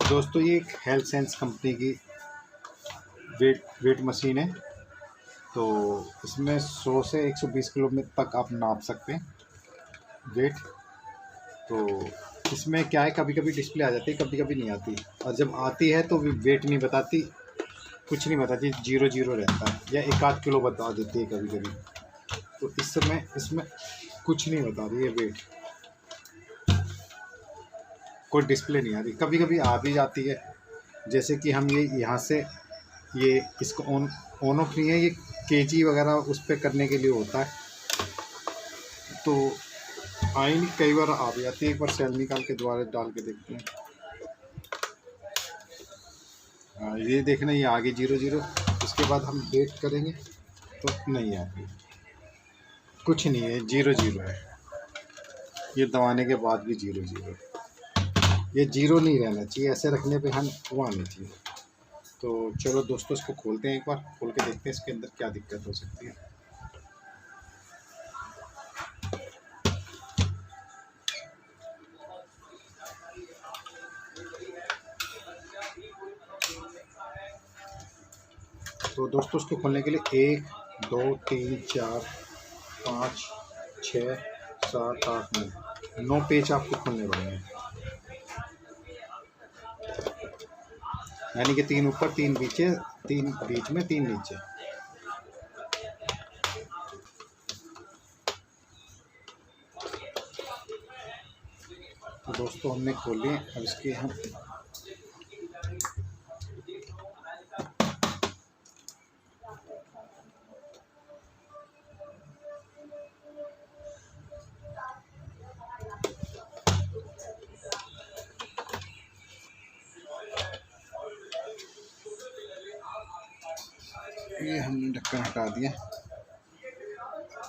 दोस्तों ये एक हेल्थ सेंस कंपनी की वेट मशीन है। तो इसमें 100 से 120 किलो में तक आप नाप सकते हैं वेट। तो इसमें क्या है, कभी कभी डिस्प्ले आ जाती है, कभी कभी नहीं आती। और जब आती है तो वेट नहीं बताती, कुछ नहीं बताती, 0 0 रहता है, या 1 आध किलो बता देती है कभी कभी। तो इस समय इसमें कुछ नहीं बता रही है वेट, कोई डिस्प्ले नहीं आ रही। कभी कभी आ भी जाती है, जैसे कि हम ये यहाँ से ये इसको ऑन ऑफ नहीं है, ये केजी वगैरह उस पर करने के लिए होता है। तो आई नहीं, कई बार आ भी जाती है। एक बार सेल निकाल के दोबारा डाल के देखते हैं। ये देखना, ये आगे 0 0, उसके बाद हम वेट करेंगे तो नहीं आती, कुछ नहीं है, 0 0 है। ये दबाने के बाद भी 0 0। ये 0 नहीं रहना चाहिए, ऐसे रखने पे हम वो आनी चाहिए। तो चलो दोस्तों, इसको खोलते हैं, एक बार खोल के देखते हैं इसके अंदर क्या दिक्कत हो सकती है। तो दोस्तों, उसको खोलने के लिए 1 2 3 4 5 6 7 8 9 पेज आपको खोलने पड़ेंगे। यानी कि 3 ऊपर 3 नीचे, 3 बीच में 3 नीचे। तो दोस्तों हमने खोल लिए। अब इसके हम ये हमने ढक्कन हटा दिया।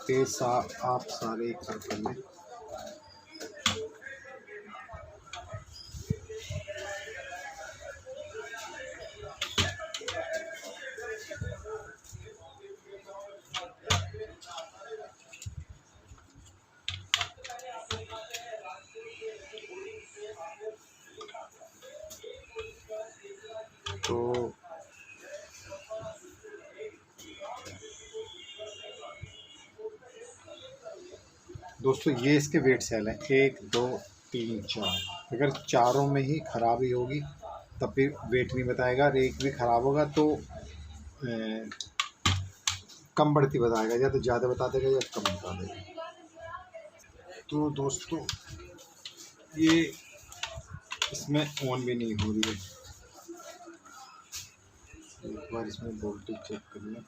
पेज आप सारे एक साथ कर लें। तो दोस्तों ये इसके वेट सेल हैं, 1 2 3 4। अगर चारों में ही खराबी होगी तब भी वेट नहीं बताएगा, और एक भी खराब होगा तो कम बढ़ती बताएगा, या तो ज़्यादा बता देगा या कम बता देगा। तो दोस्तों ये इसमें ऑन भी नहीं हो रही है। एक बार इसमें वोल्टेज चेक कर लें।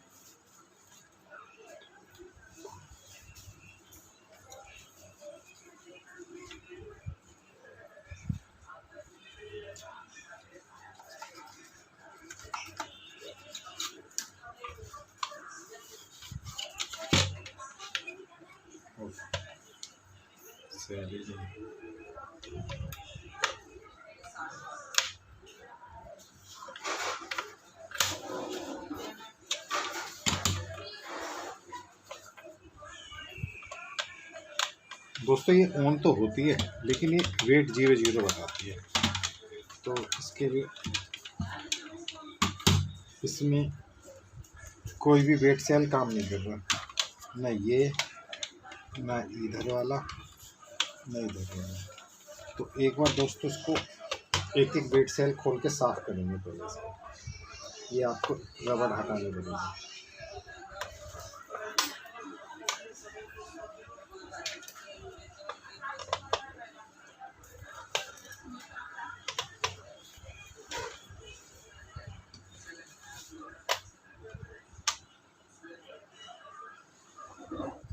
दोस्तों ये ऑन तो होती है, लेकिन ये वेट 0 0 बताती है। तो इसके लिए इसमें कोई भी वेट सेल काम नहीं कर रहा, ना ये, ना इधर वाला, ना इधर वाला। तो एक बार दोस्तों इसको एक एक वेट सेल खोल के साफ करेंगे पहले से। ये आपको रबड़ हटाने पड़ेगी।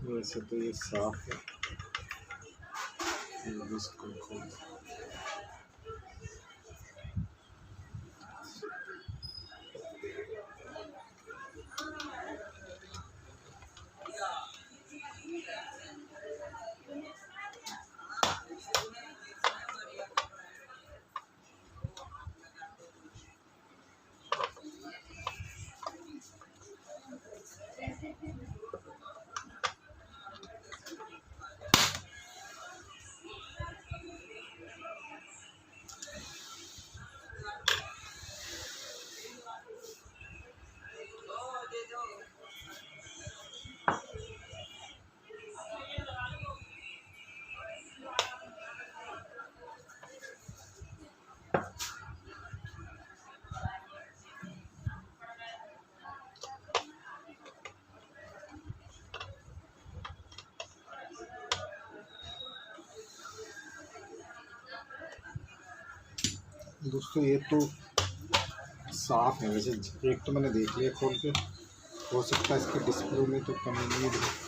वैसे तो ये साफ है, इसको खोल। दोस्तों ये तो साफ है वैसे, एक तो मैंने देख लिया खोल के, हो सकता है इसके डिस्प्ले में तो कमी नहीं है।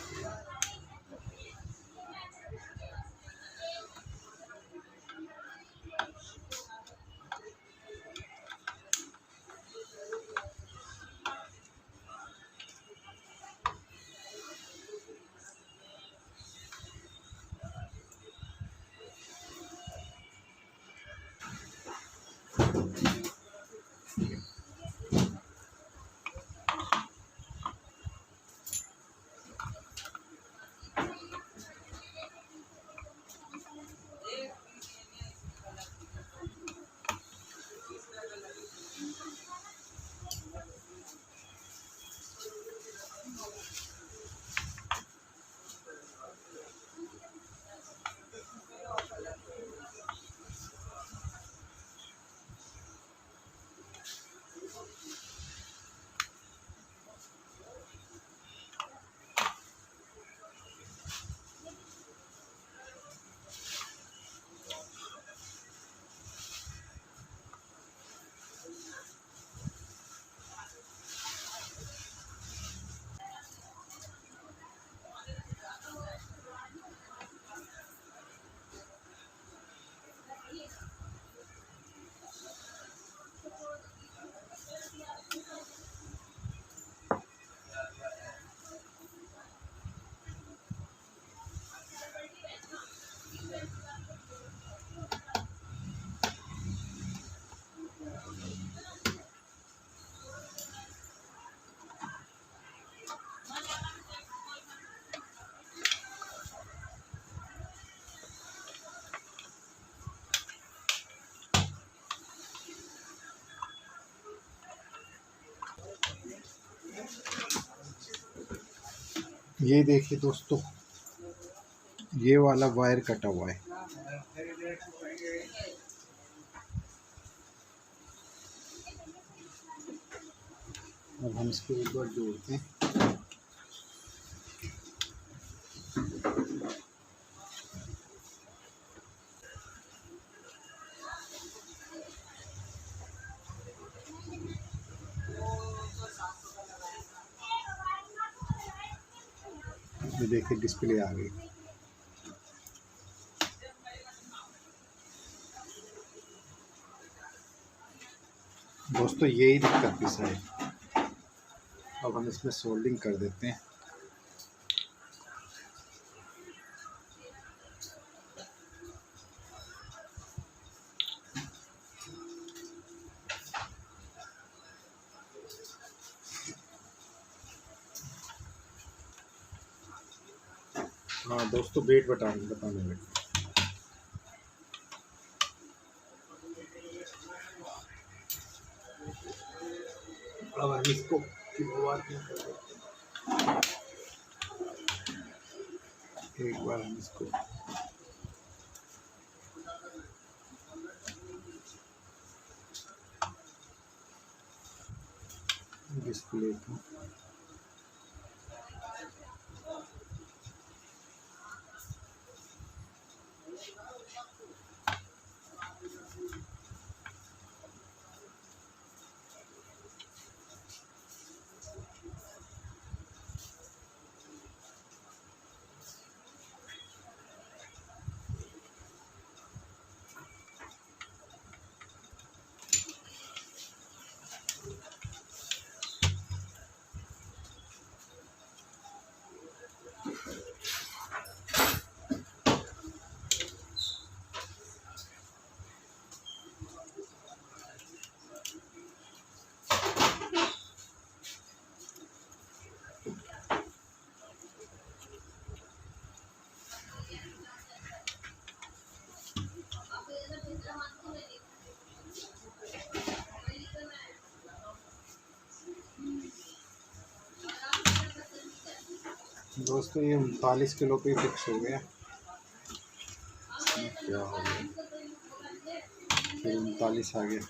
ये देखिए दोस्तों, ये वाला वायर कटा हुआ है। अब हम इसको एक बार जोड़ते हैं। ये देखिए डिस्प्ले आ गई। दोस्तों यही दिक्कत भी है। अब हम इसमें सोल्डिंग कर देते हैं। हाँ दोस्तों, वेट बताने में अब हम इसको एक बार हम इसको डिस्प्ले को दोस्तों ये 39 किलो पे फिक्स हो गया। क्या हो गया, फिर 39 आ गया,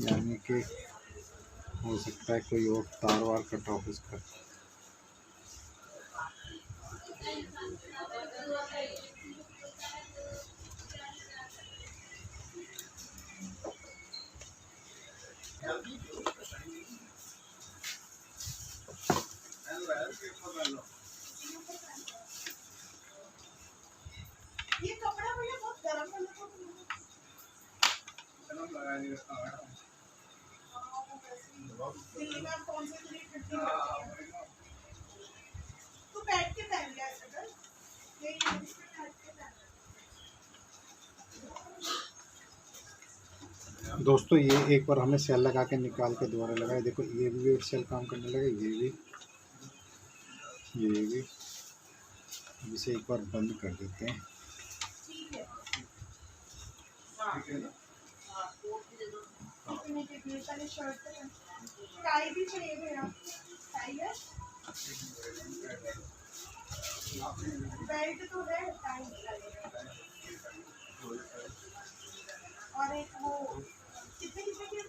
यानी कि हो सकता है कोई और तार वार कटा हो इसका। ये कपड़ा भैया बहुत गरम दिल्ली में आप कौन से तो बैठ के पहन लिया सर दोस्तों ये एक बार हमने सेल लगा के निकाल के दोबारा लगाया। देखो ये भी वेट सेल काम करने लगा, ये भी इसे एक बार बंद कर देते हैं। टाई भी चाहिए भैया, टाई है, बेल्ट तो है, टाई और एक वो कितने कितने के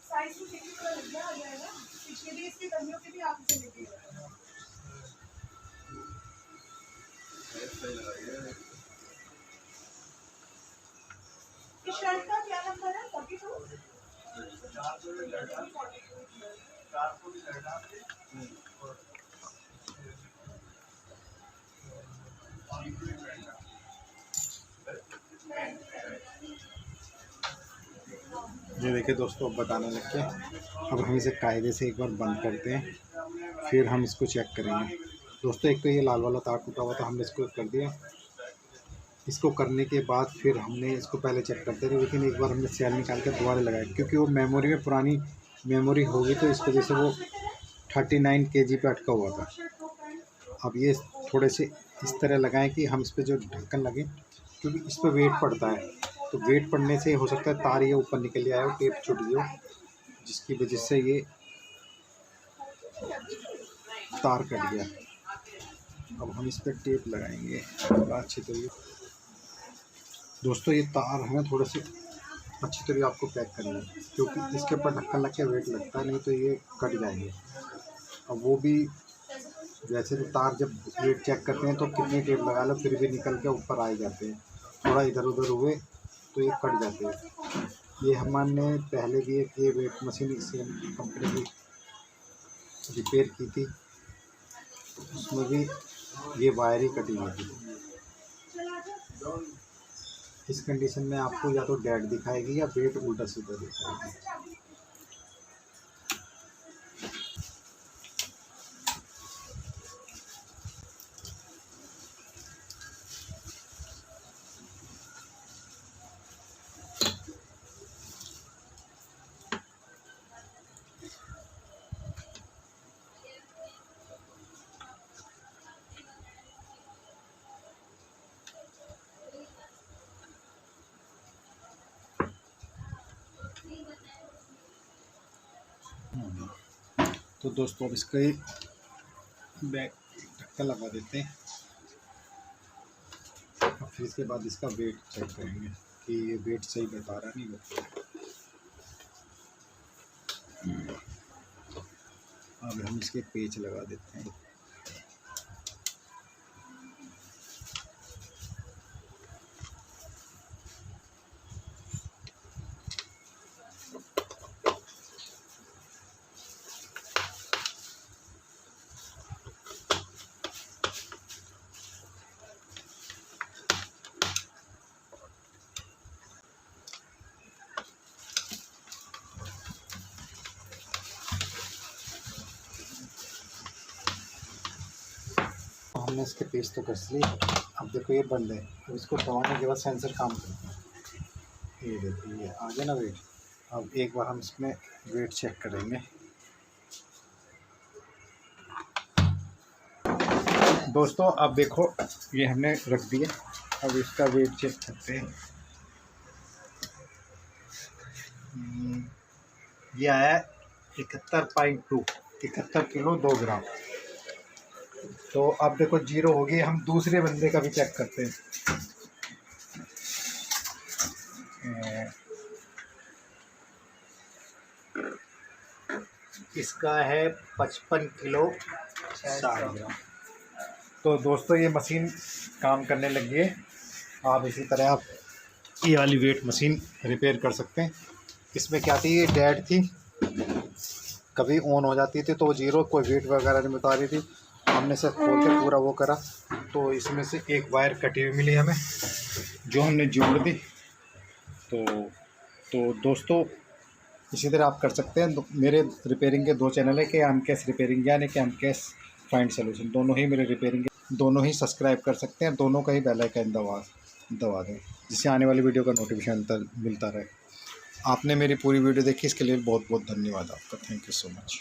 साइज तो कितने का लग गया आ जाएगा। पिछले भी इसकी गर्मियों के भी आप इसे लेके इस शर्ट का क्या नंबर है? 42। ये देखिए दोस्तों, अब बताने लग के अब हम इसे कायदे से एक बार बंद करते हैं, फिर हम इसको चेक करेंगे। दोस्तों एक तो ये लाल वाला तार टूटा हुआ था, हमने इसको कर दिया। इसको करने के बाद फिर हमने इसको पहले चेक करते थे, लेकिन एक बार हमने सेल निकाल कर दोबारा लगाया, क्योंकि वो मेमोरी में पुरानी मेमोरी होगी, तो इस वजह से वो 39 kg पे अटका हुआ था। अब ये थोड़े से इस तरह लगाएं कि हम इस पर जो ढक्कन लगे, क्योंकि इस पर वेट पड़ता है, तो वेट पड़ने से हो सकता है तार ये ऊपर निकल आया हो, टेप छूट गई हो, जिसकी वजह से ये तार कट गया। अब हम इस पर टेप लगाएंगे अच्छी तरीके। दोस्तों ये तार हमें थोड़े से अच्छी तरीके आपको पैक करना है, क्योंकि इसके ऊपर ढक्कन लग के वेट लगता है, नहीं तो ये कट जाएंगे। अब वो भी वैसे तो तार जब वेट चेक करते हैं तो कितनी टेप लगा लो फिर भी निकल के ऊपर आ जाते हैं, थोड़ा इधर उधर हुए तो ये कट जाते हैं। ये हमने पहले भी एक ये वेट मशीन सेम कंपनी की रिपेयर की थी, उसमें भी ये वायर ही कटी हुई थी। इस कंडीशन में आपको या तो डेड दिखाएगी या वेट उल्टा सीधा दिखाएगी। तो दोस्तों अब इसका बैक ढक्कन लगा देते हैं, और फिर इसके बाद इसका वेट चेक करेंगे कि ये वेट सही बता रहा नहीं बता रहा। अब हम इसके पेच लगा देते हैं। हमने इसके पेज तो कस ली। अब देखो ये बंद है, अब इसको दबाने के बाद सेंसर काम करता है। ये देखो ये आ गया ना वेट। अब एक बार हम इसमें वेट चेक करेंगे। दोस्तों अब देखो ये हमने रख दिया, अब इसका वेट चेक करते हैं। ये आया 71.2, 71 किलो 2 ग्राम। तो अब देखो जीरो हो गई। हम दूसरे बंदे का भी चेक करते हैं। इसका है 55 किलो 60 ग्राम। तो दोस्तों ये मशीन काम करने लगी है। आप इसी तरह आप ये वाली वेट मशीन रिपेयर कर सकते हैं। इसमें क्या थी, ये डेड थी, कभी ऑन हो जाती थी तो वो जीरो, कोई वेट वगैरह नहीं बता रही थी। हमने सब खोल के पूरा वो करा तो इसमें से एक वायर कटी हुई मिली हमें, जो हमने जोड़ दी। तो दोस्तों इसी तरह आप कर सकते हैं। मेरे रिपेयरिंग के 2 चैनल है, कि एम कैस रिपेयरिंग यानी कि एम कैस फाइंड सोल्यूशन, दोनों ही मेरे रिपेयरिंग के, दोनों ही सब्सक्राइब कर सकते हैं, दोनों का ही बेल आइकन दबा दें, जिससे आने वाली वीडियो का नोटिफिकेशन मिलता रहे। आपने मेरी पूरी वीडियो देखी, इसके लिए बहुत बहुत धन्यवाद आपका। Thank you so much.